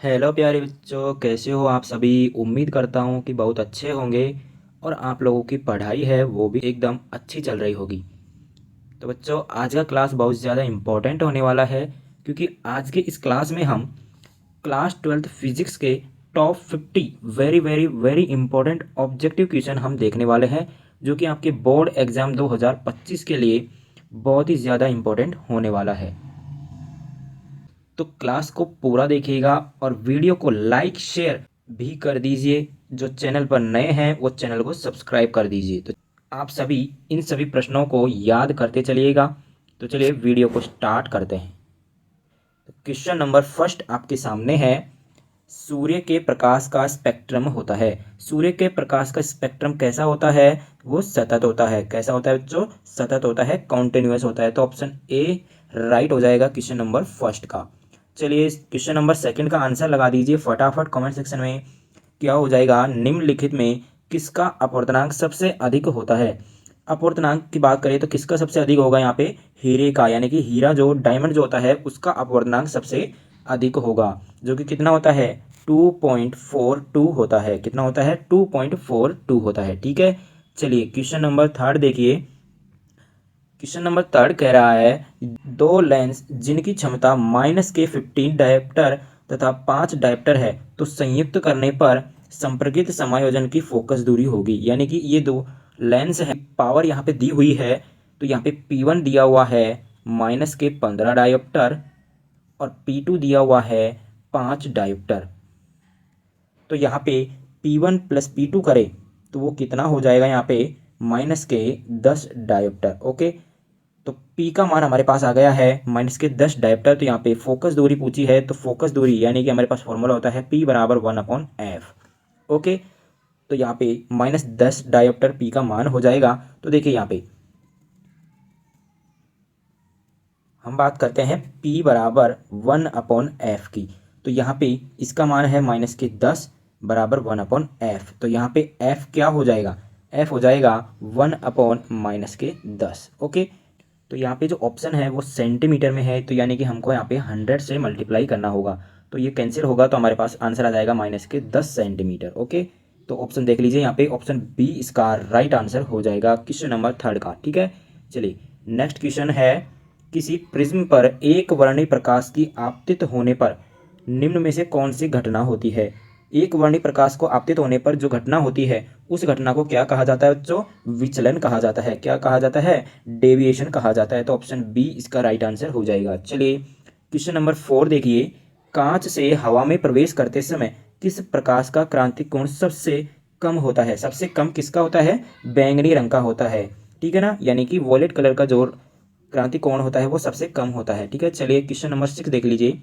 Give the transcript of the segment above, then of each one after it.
Hello प्यारे बच्चों, कैसे हो आप सभी। उम्मीद करता हूँ कि बहुत अच्छे होंगे और आप लोगों की पढ़ाई है वो भी एकदम अच्छी चल रही होगी। तो बच्चों, आज का क्लास बहुत ज़्यादा इम्पोर्टेंट होने वाला है, क्योंकि आज के इस क्लास में हम क्लास 12th फिजिक्स के top 50 very very very important objective question हम देखने वाले हैं, जो कि आपके बोर्ड एग्ज़ाम 2025 के लिए बहुत ही ज़्यादा इम्पोर्टेंट होने वाला है। तो क्लास को पूरा देखिएगा और वीडियो को लाइक शेयर भी कर दीजिए। जो चैनल पर नए हैं वो चैनल को सब्सक्राइब कर दीजिए। तो आप सभी इन सभी प्रश्नों को याद करते चलिएगा। तो चलिए वीडियो को स्टार्ट करते हैं। तो क्वेश्चन नंबर फर्स्ट आपके सामने है। सूर्य के प्रकाश का स्पेक्ट्रम होता है। सूर्य के प्रकाश का स्पेक्ट्रम कैसा होता है? वो सतत होता है। कैसा होता है बच्चों? सतत होता है, कॉन्टिन्यूअस होता है। तो ऑप्शन ए राइट हो जाएगा क्वेश्चन नंबर फर्स्ट का। चलिए क्वेश्चन नंबर सेकंड का आंसर लगा दीजिए फटाफट कमेंट सेक्शन में। क्या हो जाएगा? निम्नलिखित में किसका अपवर्तनांक सबसे अधिक होता है? अपवर्तनांक की बात करें तो किसका सबसे अधिक होगा यहाँ पे? हीरे का, यानी कि हीरा जो डायमंड जो होता है उसका अपवर्तनांक सबसे अधिक होगा, जो कि कितना होता है? 2.42 होता है। कितना होता है? 2.42 होता है। ठीक है। चलिए क्वेश्चन नंबर थर्ड देखिए। क्वेश्चन नंबर थर्ड कह रहा है, दो लेंस जिनकी क्षमता -के 15 डायप्टर तथा 5 डायप्टर है, तो संयुक्त करने पर संपर्कित समायोजन की फोकस दूरी होगी। यानी कि ये दो लेंस है, पावर यहाँ पे दी हुई है। तो यहाँ पे P1 दिया हुआ है -के 15 डायोप्टर और P2 दिया हुआ है 5 डायोप्टर। तो यहाँ पे P1 प्लस P2 करें तो वो कितना हो जाएगा? यहाँ पे -के 10 डायोप्टर। ओके। तो P का मान हमारे पास आ गया है -के 10 डायोप्टर। तो यहाँ पे फोकस दूरी पूछी है, तो फोकस दूरी यानी कि हमारे पास फॉर्मूला होता है P बराबर 1/f। ओके। तो यहाँ पे -10 डायोप्टर P का मान हो जाएगा। तो देखिए यहाँ पे हम बात करते हैं P बराबर 1/f की। तो यहाँ पे इसका मान है -के 10 बराबर 1/f। तो यहाँ पे f क्या हो जाएगा? f हो जाएगा 1/-के 10। ओके। तो यहाँ पे जो ऑप्शन है वो सेंटीमीटर में है, तो यानी कि हमको यहाँ पे 100 से मल्टीप्लाई करना होगा। तो ये कैंसिल होगा, तो हमारे पास आंसर आ जाएगा -के 10 सेंटीमीटर। ओके। तो ऑप्शन देख लीजिए, यहाँ पे ऑप्शन बी इसका राइट आंसर हो जाएगा क्वेश्चन नंबर थर्ड का। ठीक है। चलिए नेक्स्ट क्वेश्चन है, किसी प्रिज्म पर एक वर्णी प्रकाश की आपतित होने पर निम्न में से कौन सी घटना होती है? एक वर्णी प्रकाश को आपतित होने पर जो घटना होती है उस घटना को क्या कहा जाता है बच्चों? विचलन कहा जाता है। क्या कहा जाता है? डेविएशन कहा जाता है। तो ऑप्शन बी इसका राइट आंसर हो जाएगा। चलिए क्वेश्चन नंबर 4 देखिए। कांच से हवा में प्रवेश करते समय किस प्रकाश का क्रांतिक कोण सबसे कम होता है? सबसे कम किसका होता है? बैंगनी रंग का होता है। ठीक है ना, यानी कि वॉलेट कलर का जो क्रांति कोण होता है वो सबसे कम होता है। ठीक है। चलिए क्वेश्चन नंबर 6 देख लीजिए।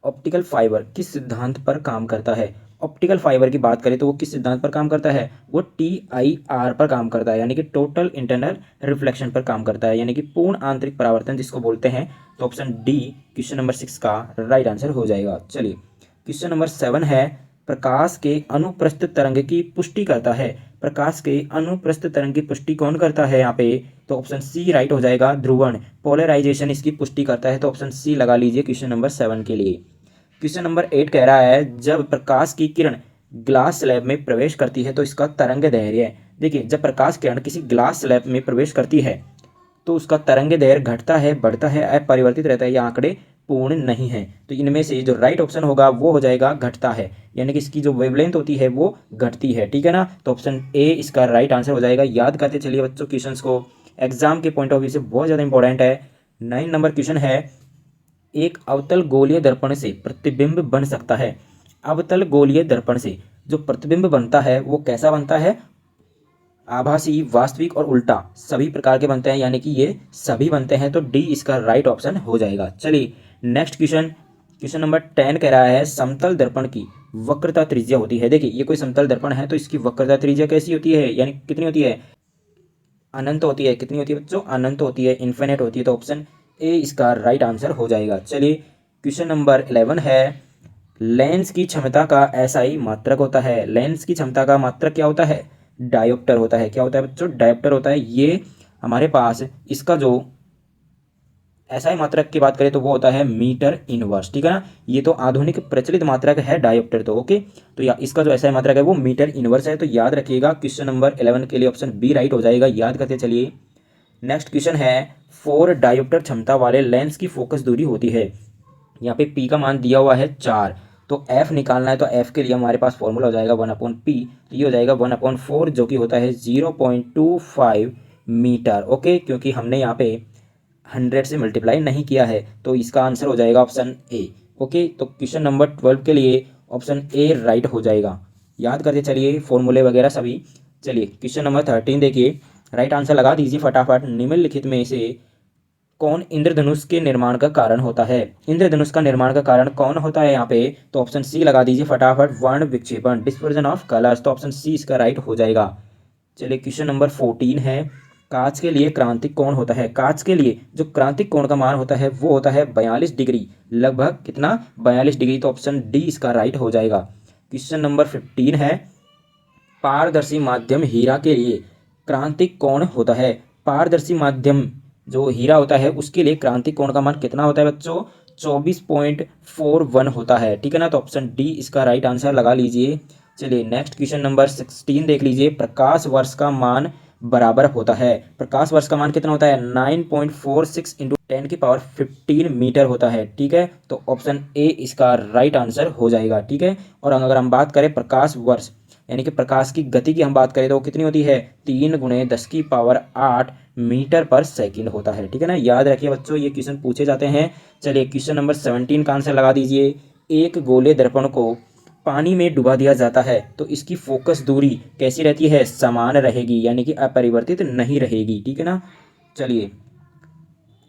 ऑप्टिकल फाइबर किस सिद्धांत पर काम करता है? ऑप्टिकल फाइबर की बात करें तो वो किस सिद्धांत पर काम करता है? वो TIR पर काम करता है, यानी कि टोटल इंटरनल रिफ्लेक्शन पर काम करता है, यानी कि पूर्ण आंतरिक परावर्तन जिसको बोलते हैं। तो ऑप्शन डी क्वेश्चन नंबर 6 का राइट आंसर हो जाएगा। चलिए क्वेश्चन नंबर 7 है, प्रकाश के अनुप्रस्थ तरंग की पुष्टि करता है। प्रकाश के अनुप्रस्थ तरंग की पुष्टि कौन करता है यहाँ पे? तो ऑप्शन सी राइट हो जाएगा, ध्रुवण। पोलराइजेशन इसकी पुष्टि करता है। तो ऑप्शन सी लगा लीजिए क्वेश्चन नंबर 7 के लिए। क्वेश्चन नंबर 8 कह रहा है, जब प्रकाश की किरण ग्लास स्लैब में प्रवेश करती है तो इसका तरंग दैर्घ्य। देखिए जब प्रकाश किरण किसी ग्लास स्लैब में प्रवेश करती है तो उसका तरंग दैर्घ्य घटता है, बढ़ता है, अपरिवर्तित रहता है, या आंकड़े पूर्ण नहीं है। तो इनमें से जो राइट ऑप्शन होगा वो हो जाएगा घटता है, यानी कि इसकी जो वेवलेंथ होती है वो घटती है। ठीक है ना। तो ऑप्शन ए इसका राइट आंसर हो जाएगा। याद करते चलिए बच्चों क्वेश्चंस को, एग्जाम के पॉइंट ऑफ व्यू से बहुत ज़्यादा इंपॉर्टेंट है। 9 नंबर क्वेश्चन है, एक अवतल गोलीय दर्पण से प्रतिबिंब बन सकता है। अवतल गोलीय दर्पण से जो प्रतिबिंब बनता है वो कैसा बनता है? आभासी, वास्तविक और उल्टा सभी प्रकार के बनते हैं, यानी कि ये सभी बनते हैं। तो डी इसका राइट ऑप्शन हो जाएगा। चलिए नेक्स्ट क्वेश्चन, क्वेश्चन नंबर 10 कह रहा है, समतल दर्पण की वक्रता त्रिज्या होती है। देखिए ये कोई समतल दर्पण है तो इसकी वक्रता त्रिज्या कैसी होती है, यानी कितनी होती है? अनंत होती है। कितनी होती है बच्चों? अनंत होती है, इन्फिनिट होती है। तो ऑप्शन ए इसका राइट आंसर हो जाएगा। चलिए क्वेश्चन नंबर 11 है, लेंस की क्षमता का एसआई मात्रक होता है। लेंस की क्षमता का मात्रक क्या होता है? डायोप्टर होता है। क्या होता है बच्चों? डायोप्टर होता है। ये हमारे पास इसका जो एसआई मात्रक की बात करें तो वो होता है मीटर इनवर्स, ठीक है ना। ये तो आधुनिक प्रचलित मात्रक है डायोप्टर तो, ओके। तो या इसका जो एसआई मात्रक है वो मीटर इनवर्स है। तो याद रखिएगा क्वेश्चन नंबर 11 के लिए ऑप्शन बी राइट हो जाएगा। याद करते चलिए। नेक्स्ट क्वेश्चन है 4 डायोप्टर क्षमता वाले लेंस की फोकस दूरी होती है। यहाँ पे पी का मान दिया हुआ है 4, तो एफ निकालना है। तो एफ के लिए हमारे पास फॉर्मूला हो जाएगा 1/p, तो ये हो जाएगा 1/4 जो कि होता है 0.25 मीटर, ओके। क्योंकि हमने यहाँ पे 100 से मल्टीप्लाई नहीं किया है, तो इसका आंसर हो जाएगा ऑप्शन ए, ओके। तो क्वेश्चन नंबर 12 के लिए ऑप्शन ए राइट हो जाएगा। याद करते चलिए फॉर्मूले वगैरह सभी। चलिए क्वेश्चन नंबर 13 देखिए, राइट आंसर लगा दीजिए फटाफट। निम्नलिखित में से कौन इंद्रधनुष के निर्माण का कारण होता है? इंद्रधनुष का निर्माण का कारण कौन होता है यहाँ पे? तो ऑप्शन सी लगा दीजिए फटाफट, वर्ण विक्षेपण, डिस्पर्जन ऑफ कलर्स। तो ऑप्शन सी इसका राइट हो जाएगा। चलिए क्वेश्चन नंबर 14 है, कांच के लिए क्रांतिक कोण होता है। कांच के लिए जो क्रांतिक कोण का मान होता है वो होता है 42 डिग्री, लगभग कितना, 42 डिग्री। तो ऑप्शन डी इसका राइट हो जाएगा। क्वेश्चन नंबर 15 है, पारदर्शी माध्यम हीरा के लिए क्रांतिक कोण होता है। पारदर्शी माध्यम जो हीरा होता है उसके लिए क्रांतिक कोण का मान कितना होता है बच्चों? 24.41 होता है, ठीक है ना। तो ऑप्शन डी इसका राइट आंसर लगा लीजिए। चलिए नेक्स्ट क्वेश्चन नंबर 16 देख लीजिए, प्रकाश वर्ष का मान बराबर होता है। प्रकाश वर्ष का मान कितना होता है? 9.46 इंटू 10⁻15 मीटर होता है, ठीक है। तो ऑप्शन ए इसका राइट आंसर हो जाएगा, ठीक है। और अगर हम बात करें प्रकाश वर्ष यानी कि प्रकाश की गति की हम बात करें तो वो कितनी होती है? 3 × 10⁸ मीटर पर सेकंड होता है, ठीक है ना। याद रखिए बच्चों, ये क्वेश्चन पूछे जाते हैं। चलिए क्वेश्चन नंबर 17 का आंसर लगा दीजिए। एक गोले दर्पण को पानी में डुबा दिया जाता है तो इसकी फोकस दूरी कैसी रहती है? समान रहेगी, यानी कि अपरिवर्तित नहीं रहेगी, ठीक है ना। चलिए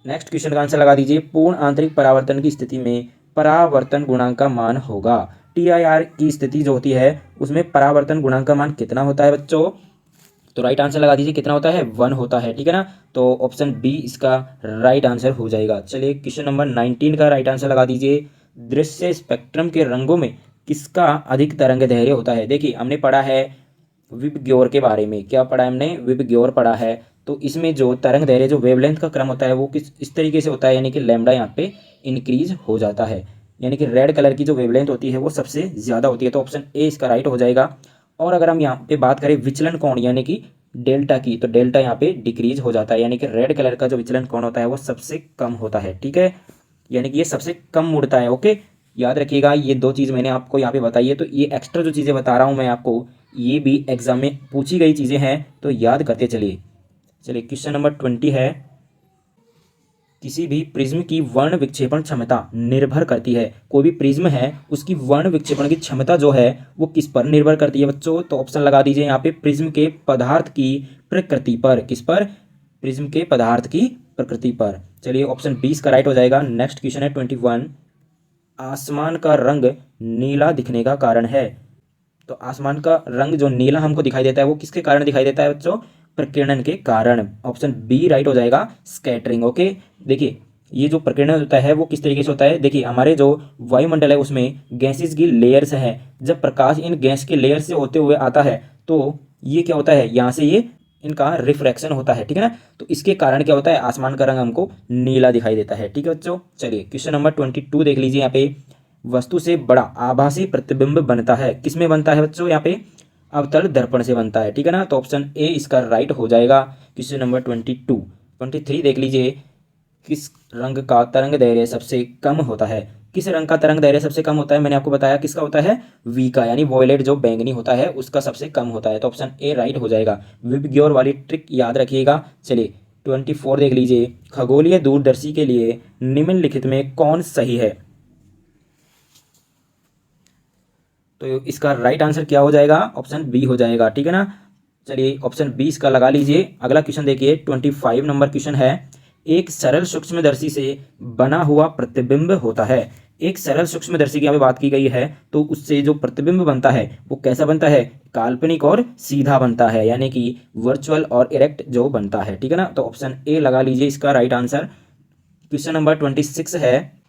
नेक्स्ट क्वेश्चन का आंसर लगा दीजिए। पूर्ण आंतरिक परावर्तन की स्थिति में परावर्तन गुणांक का मान होगा। TIR की स्थिति जो होती है उसमें परावर्तन गुणांक का मान कितना होता है बच्चों? तो राइट आंसर लगा दीजिए, कितना होता है? 1 होता है, ठीक है ना। तो ऑप्शन बी इसका राइट आंसर हो जाएगा। चलिए क्वेश्चन नंबर 19 का राइट आंसर लगा दीजिए। दृश्य स्पेक्ट्रम के रंगों में किसका अधिक तरंग दैर्घ्य होता है? देखिए हमने पढ़ा है विबग्योर के बारे में। क्या पढ़ा है हमने? विबग्योर पढ़ा है। तो इसमें जो तरंग दैर्घ्य जो वेवलेंथ का क्रम होता है वो किस इस तरीके से होता है, यानी कि लैम्डा यहाँ पे इंक्रीज हो जाता है, यानी कि रेड कलर की जो वेवलेंथ होती है वो सबसे ज़्यादा होती है। तो ऑप्शन ए इसका राइट हो जाएगा। और अगर हम यहाँ पे बात करें विचलन कोण यानी कि डेल्टा की, तो डेल्टा यहाँ पे डिक्रीज हो जाता है, यानी कि रेड कलर का जो विचलन कोण होता है वो सबसे कम होता है, ठीक है। यानी कि ये सबसे कम मुड़ता है, ओके। याद रखिएगा ये दो चीज़ मैंने आपको यहाँ पे बताई है। तो ये एक्स्ट्रा जो चीज़ें बता रहा हूँ मैं आपको, ये भी एग्जाम में पूछी गई चीज़ें हैं, तो याद करते चलिए। चलिए क्वेश्चन नंबर 20 है, किसी भी प्रिज्म की वर्ण विक्षेपण क्षमता निर्भर करती है। कोई भी प्रिज्म है उसकी वर्ण विक्षेपण की क्षमता जो है वो किस पर निर्भर करती है बच्चों? तो ऑप्शन लगा दीजिए यहाँ पे, प्रिज्म के पदार्थ की प्रकृति पर। किस पर? प्रिज्म के पदार्थ की प्रकृति पर। चलिए ऑप्शन 20 का राइट हो जाएगा। नेक्स्ट क्वेश्चन है 21, आसमान का रंग नीला दिखने का कारण है। तो आसमान का रंग जो नीला हमको दिखाई देता है वो किसके कारण दिखाई देता है बच्चों? प्रकीर्णन के कारण। ऑप्शन बी राइट हो जाएगा, स्कैटरिंग, ओके। देखिए ये जो प्रकीर्णन होता है वो किस तरीके से होता है? देखिए हमारे जो वायुमंडल है उसमें गैसेस की लेयर्स हैं। जब प्रकाश इन गैस के लेयर से होते हुए आता है तो ये क्या होता है, यहाँ से ये इनका रिफ्रैक्शन होता है, ठीक है ना। तो इसके कारण क्या होता है, आसमान का रंग हमको नीला दिखाई देता है, ठीक है बच्चों। चलिए क्वेश्चन नंबर 22 देख लीजिए। यहाँ पे वस्तु से बड़ा आभासी प्रतिबिंब बनता है, किसमें बनता है बच्चों? यहाँ पे अवतल दर्पण से बनता है, ठीक है ना। तो ऑप्शन ए इसका राइट हो जाएगा। क्वेश्चन नंबर 23 देख लीजिए, किस रंग का तरंग दैर्घ्य सबसे कम होता है? किस रंग का तरंग दैर्घ्य सबसे कम होता है? मैंने आपको बताया किसका होता है, वी का, यानी वॉयलेट जो बैंगनी होता है उसका सबसे कम होता है। तो ऑप्शन ए राइट हो जाएगा। विबग्योर वाली ट्रिक याद रखिएगा। चलिए 24 देख लीजिए, खगोलीय दूरदर्शी के लिए निम्नलिखित में कौन सही है? तो इसका राइट आंसर क्या हो जाएगा? ऑप्शन बी हो जाएगा, ठीक है ना। चलिए ऑप्शन बी इसका लगा लीजिए। अगला क्वेश्चन देखिए 25 नंबर क्वेश्चन है, एक सरल सूक्ष्मदर्शी से बना हुआ प्रतिबिंब होता है। एक सरल सूक्ष्मदर्शी की यहाँ पे बात की गई है, तो उससे जो प्रतिबिंब बनता है वो कैसा बनता है? काल्पनिक और सीधा बनता है, यानी कि वर्चुअल और इरेक्ट जो बनता है, ठीक है ना। तो ऑप्शन ए लगा लीजिए इसका राइट आंसर। क्वेश्चन नंबर 26 है,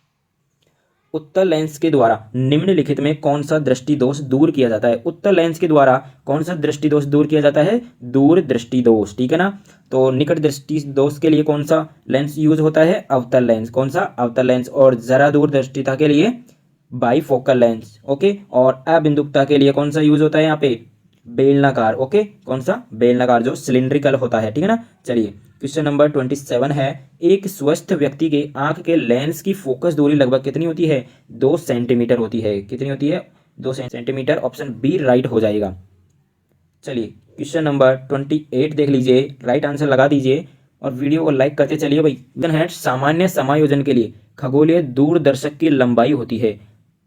उत्तल लेंस के द्वारा निम्नलिखित में कौन सा दृष्टि दोष दूर किया जाता है? उत्तल लेंस के द्वारा कौन सा दृष्टि दोष दूर किया जाता है? दूर दृष्टि दोष, ठीक है ना। तो निकट दृष्टि दोष के लिए कौन सा लेंस यूज होता है? अवतल लेंस। कौन सा? अवतल लेंस। और जरा दूर दृष्टिता के लिए बाईफोकल लेंस, ओके। और अबिंदुकता के लिए कौन सा यूज होता है यहाँ पे? बेलनाकार, ओके। कौन सा? बेलनाकार, जो सिलिंड्रिकल होता है, ठीक है ना। चलिए क्वेश्चन नंबर 27 है, एक स्वस्थ व्यक्ति के आंख के लेंस की फोकस दूरी लगभग कितनी होती है? 2 सेंटीमीटर होती है। कितनी होती है? 2 सेंटीमीटर। ऑप्शन बी राइट हो जाएगा। चलिए क्वेश्चन नंबर 28 देख लीजिए, राइट आंसर लगा दीजिए और वीडियो को लाइक करते चलिए भाई। है सामान्य समायोजन के लिए खगोलीय दूरदर्शक की लंबाई होती है,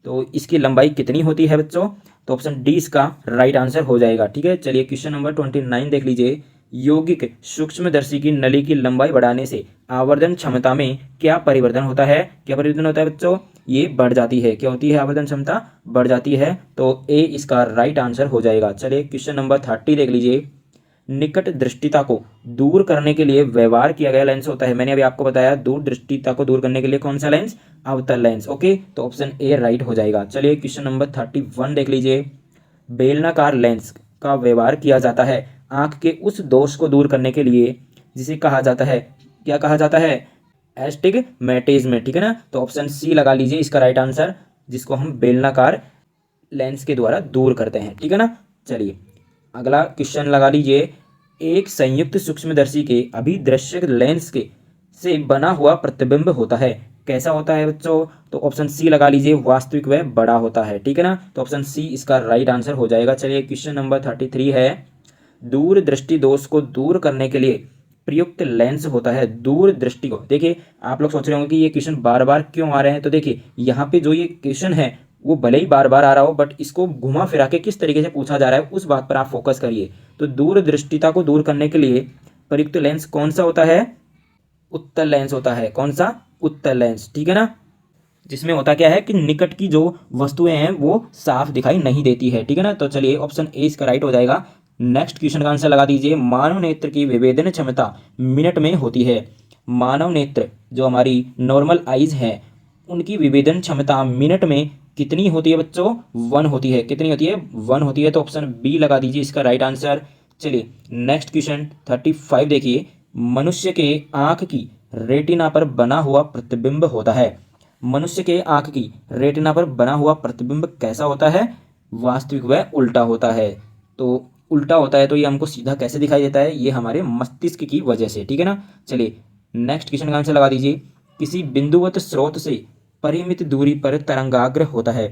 तो इसकी लंबाई कितनी होती है बच्चों? तो ऑप्शन डी इसका राइट आंसर हो जाएगा, ठीक है। चलिए क्वेश्चन नंबर 29 देख लीजिए, यौगिक सूक्ष्मदर्शी की नली की लंबाई बढ़ाने से आवर्धन क्षमता में क्या परिवर्तन होता है? क्या परिवर्तन होता है बच्चों? ये बढ़ जाती है। क्या होती है? आवर्धन क्षमता बढ़ जाती है। तो ए इसका राइट आंसर हो जाएगा। चलिए क्वेश्चन नंबर 30 देख लीजिए, निकट दृष्टिता को दूर करने के लिए व्यवहार किया गया लेंस होता है। मैंने अभी आपको बताया दूर दृष्टिता को दूर करने के लिए कौन सा लेंस? अवतल लेंस, ओके। तो ऑप्शन ए राइट हो जाएगा। चलिए क्वेश्चन नंबर 31 देख लीजिए, बेलनाकार लेंस का व्यवहार किया जाता है आंख के उस दोष को दूर करने के लिए जिसे कहा जाता है, क्या कहा जाता है? एस्टिग्मेटिज्म, ठीक है ना। तो ऑप्शन सी लगा लीजिए इसका राइट आंसर, जिसको हम बेलनाकार लेंस के द्वारा दूर करते हैं, ठीक है ना। चलिए अगला क्वेश्चन लगा लीजिए, एक संयुक्त सूक्ष्मदर्शी के अभिदृश्य लेंस के से बना हुआ प्रतिबिंब होता है, कैसा होता है बच्चों? तो ऑप्शन सी लगा लीजिए, वास्तविक व बड़ा होता है, ठीक है ना। तो ऑप्शन सी इसका राइट आंसर हो जाएगा। चलिए क्वेश्चन नंबर 33 है, दूर दृष्टि दोष को दूर करने के लिए प्रयुक्त लेंस होता है दूर दृष्टि को। देखिए आप लोग सोच रहे होंगे कि ये क्वेश्चन बार बार क्यों आ रहे हैं, तो देखिए यहाँ पे जो ये क्वेश्चन है वो भले ही बार बार आ रहा हो, बट इसको घुमा फिरा के किस तरीके से पूछा जा रहा है उस बात पर आप फोकस करिए। तो दूर दृष्टिता को दूर करने के लिए प्रयुक्त लेंस कौन सा होता है? उत्तल लेंस होता है। कौन सा? उत्तल लेंस, ठीक है ना। जिसमें होता क्या है कि निकट की जो वस्तुएं हैं वो साफ दिखाई नहीं देती है, ठीक है ना। तो चलिए ऑप्शन ए इसका राइट हो जाएगा। नेक्स्ट क्वेश्चन का आंसर लगा दीजिए, मानव नेत्र की विभेदन क्षमता मिनट में होती है। मानव नेत्र जो हमारी नॉर्मल आईज है उनकी विभेदन क्षमता मिनट में कितनी होती है बच्चों? 1 होती है। कितनी होती है? 1 होती है। तो ऑप्शन बी लगा दीजिए इसका राइट आंसर। चलिए नेक्स्ट क्वेश्चन 35 देखिए, मनुष्य के आंख की रेटिना पर बना हुआ प्रतिबिंब होता है। मनुष्य के आंख की रेटिना पर बना हुआ प्रतिबिंब कैसा होता है? वास्तविक व उल्टा होता है। तो उल्टा होता है तो ये हमको सीधा कैसे दिखाई देता है? ये हमारे मस्तिष्क की वजह से, ठीक है ना। चलिए नेक्स्ट क्वेश्चन का आंसर लगा दीजिए, किसी बिंदुवत स्रोत से परिमित दूरी पर तरंगाग्र होता है।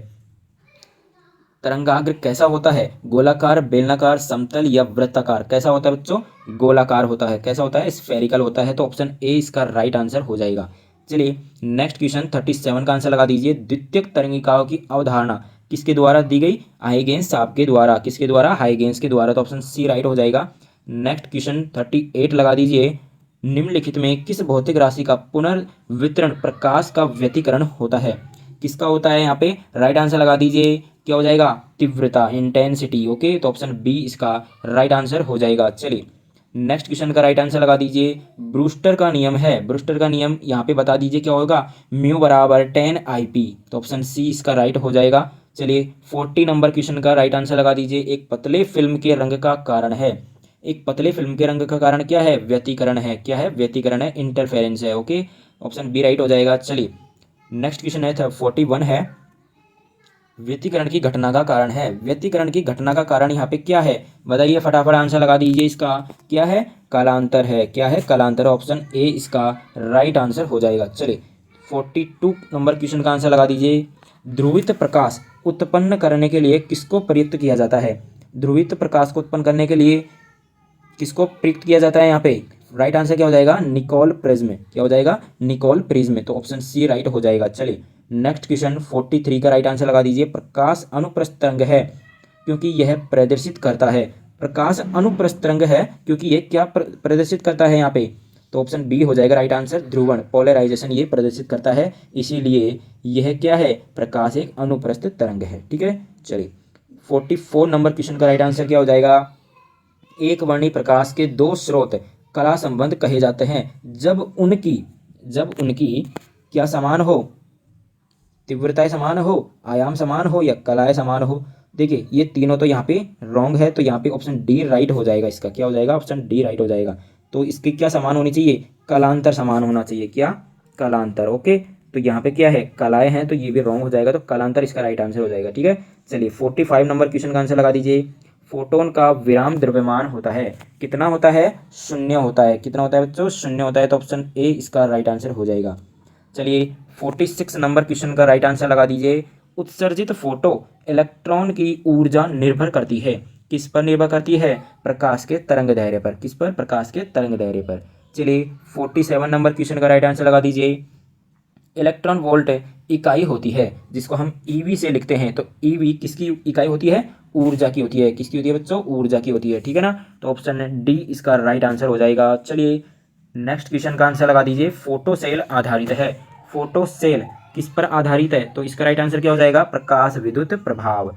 तरंगाग्र कैसा होता है? गोलाकार, बेलनाकार, समतल या वृत्ताकार? कैसा होता है बच्चों? गोलाकार होता है। कैसा होता है? स्फेरिकल होता है। तो ऑप्शन ए इसका राइट आंसर हो जाएगा। चलिए नेक्स्ट क्वेश्चन 37 का आंसर लगा दीजिए, द्वितीयक तरंगिकाओं की अवधारणा किसके द्वारा दी गई? हाइगेंस साहब के द्वारा। किसके द्वारा? हाइगेंस के द्वारा। तो ऑप्शन सी राइट हो जाएगा। नेक्स्ट क्वेश्चन 38 लगा दीजिए, निम्नलिखित में किस भौतिक राशि का पुनर्वितरण प्रकाश का व्यतिकरण होता है? किसका होता है यहाँ पे? राइट आंसर लगा दीजिए, क्या हो जाएगा? तीव्रता, इंटेंसिटी, ओके। तो ऑप्शन बी इसका राइट आंसर हो जाएगा। चलिए नेक्स्ट क्वेश्चन का राइट आंसर लगा दीजिए, ब्रूस्टर का नियम है। ब्रूस्टर का नियम यहाँ पे बता दीजिए क्या होगा? म्यू बराबर 10 IP। तो ऑप्शन सी इसका राइट हो जाएगा। चलिए 40 नंबर क्वेश्चन का राइट आंसर लगा दीजिए, एक पतले फिल्म के रंग का कारण है। एक पतले फिल्म के रंग का कारण क्या है? व्यतिकरण है। क्या है? व्यतिकरण है, इंटरफेरेंस है, ओके। ऑप्शन बी राइट हो जाएगा। चलिए नेक्स्ट क्वेश्चन है 41 है, व्यतिकरण की घटना का कारण है। व्यतिकरण की घटना का कारण यहाँ पे क्या है? बताइए फटाफट आंसर लगा दीजिए। इसका क्या है? कालांतर है। क्या है? कालांतर। ऑप्शन ए इसका राइट आंसर हो जाएगा। चलिए 42 नंबर क्वेश्चन का आंसर लगा दीजिए, ध्रुवित प्रकाश उत्पन्न करने के लिए किसको प्रयुक्त किया जाता है? ध्रुवित प्रकाश को उत्पन्न करने के लिए किसको प्रयुक्त किया जाता है? यहाँ पे राइट आंसर क्या हो जाएगा? Nicol prism. क्या हो जाएगा? Nicol prism. तो ऑप्शन सी राइट हो जाएगा। चलिए नेक्स्ट क्वेश्चन 43 का राइट आंसर लगा दीजिए, प्रकाश अनुप्रस्थ तरंग है क्योंकि यह प्रदर्शित करता है। प्रकाश अनुप्रस्थ तरंग है क्योंकि ये क्या प्रदर्शित करता है यहाँ पे? तो ऑप्शन बी हो जाएगा राइट आंसर, ध्रुवण, पोलराइजेशन ये प्रदर्शित करता है, इसीलिए यह क्या है? प्रकाश एक अनुप्रस्थ तरंग है, ठीक है। चलिए 44 नंबर क्वेश्चन का राइट आंसर क्या हो जाएगा? एक वर्णी प्रकाश के दो स्रोत कला संबंध कहे जाते हैं जब उनकी क्या समान हो? तीव्रताएं समान हो, आयाम समान हो या कलाएं समान हो। देखिए ये तीनों तो यहाँ पे रॉन्ग है, तो यहाँ पे ऑप्शन डी राइट हो जाएगा। इसका क्या हो जाएगा? ऑप्शन डी राइट हो जाएगा। तो इसकी क्या समान होनी चाहिए? कलांतर समान होना चाहिए। क्या? कलांतर। ओके, तो यहाँ पे क्या है? कलाएं हैं, तो ये भी रॉन्ग हो जाएगा, तो कलांतर इसका राइट आंसर हो जाएगा। ठीक है, चलिए 45 नंबर क्वेश्चन का आंसर लगा दीजिए। फोटोन का विराम द्रव्यमान होता है, कितना होता है? शून्य होता है। कितना होता है बच्चों? शून्य होता है, तो ऑप्शन ए इसका राइट आंसर हो जाएगा। चलिए 46 नंबर क्वेश्चन का राइट आंसर लगा दीजिए। उत्सर्जित फोटो इलेक्ट्रॉन की ऊर्जा निर्भर करती है, किस पर निर्भर करती है? प्रकाश के तरंग दैर्ध्य पर। किस पर? प्रकाश के तरंग दैर्ध्य पर। चलिए 47 नंबर क्वेश्चन का राइट आंसर लगा दीजिए। इलेक्ट्रॉन वोल्ट इकाई होती है जिसको हम ईवी से लिखते हैं, तो ईवी किसकी इकाई होती है? ऊर्जा की होती है। किसकी होती है बच्चों? ऊर्जा की होती है। ठीक है ना, तो ऑप्शन डी इसका राइट आंसर हो जाएगा। चलिए नेक्स्ट क्वेश्चन का आंसर लगा दीजिए। फोटो सेल आधारित है, फोटो सेल किस पर आधारित है? तो इसका राइट आंसर क्या हो जाएगा? प्रकाश विद्युत प्रभाव,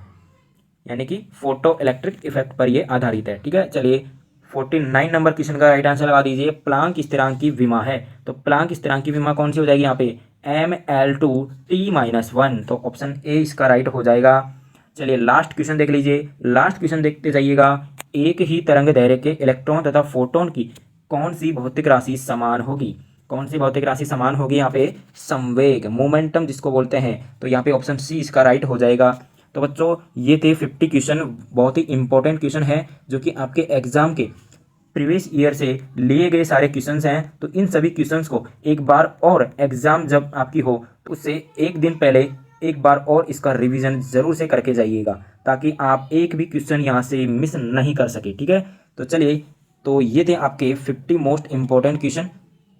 यानी कि फोटो इलेक्ट्रिक इफेक्ट पर ये आधारित है। ठीक है, चलिए 49 नंबर क्वेश्चन का राइट आंसर लगा दीजिए। प्लांक स्थिरांक की विमा है, तो प्लांक स्थिरांक की विमा कौन सी हो जाएगी यहाँ पे? ml2t-1, तो ऑप्शन ए इसका राइट हो जाएगा। चलिए लास्ट क्वेश्चन देख लीजिए, लास्ट क्वेश्चन देखते जाइएगा। एक ही तरंग दैर्ध्य के इलेक्ट्रॉन तथा फोटोन की कौन सी भौतिक राशि समान होगी? कौन सी भौतिक राशि समान होगी यहाँ पे? संवेग, मोमेंटम जिसको बोलते हैं, तो यहाँ पे ऑप्शन सी इसका राइट हो जाएगा। तो बच्चों ये थे 50 क्वेश्चन, बहुत ही इंपॉर्टेंट क्वेश्चन है जो कि आपके एग्जाम के प्रीवियस ईयर से लिए गए सारे क्वेश्चंस हैं। तो इन सभी क्वेश्चंस को एक बार और एग्जाम जब आपकी हो तो उससे एक दिन पहले एक बार और इसका रिवीजन जरूर से करके जाइएगा, ताकि आप एक भी क्वेश्चन यहाँ से मिस नहीं कर सके। ठीक है, तो चलिए, तो ये थे आपके 50 मोस्ट इंपॉर्टेंट क्वेश्चन।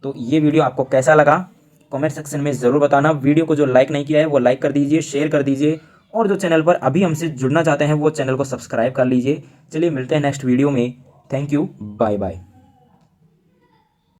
तो ये वीडियो आपको कैसा लगा कमेंट सेक्शन में ज़रूर बताना। वीडियो को जो लाइक नहीं किया है वो लाइक कर दीजिए, शेयर कर दीजिए, और जो चैनल पर अभी हमसे जुड़ना चाहते हैं वो चैनल को सब्सक्राइब कर लीजिए। चलिए मिलते हैं नेक्स्ट वीडियो में। Thank you, bye bye.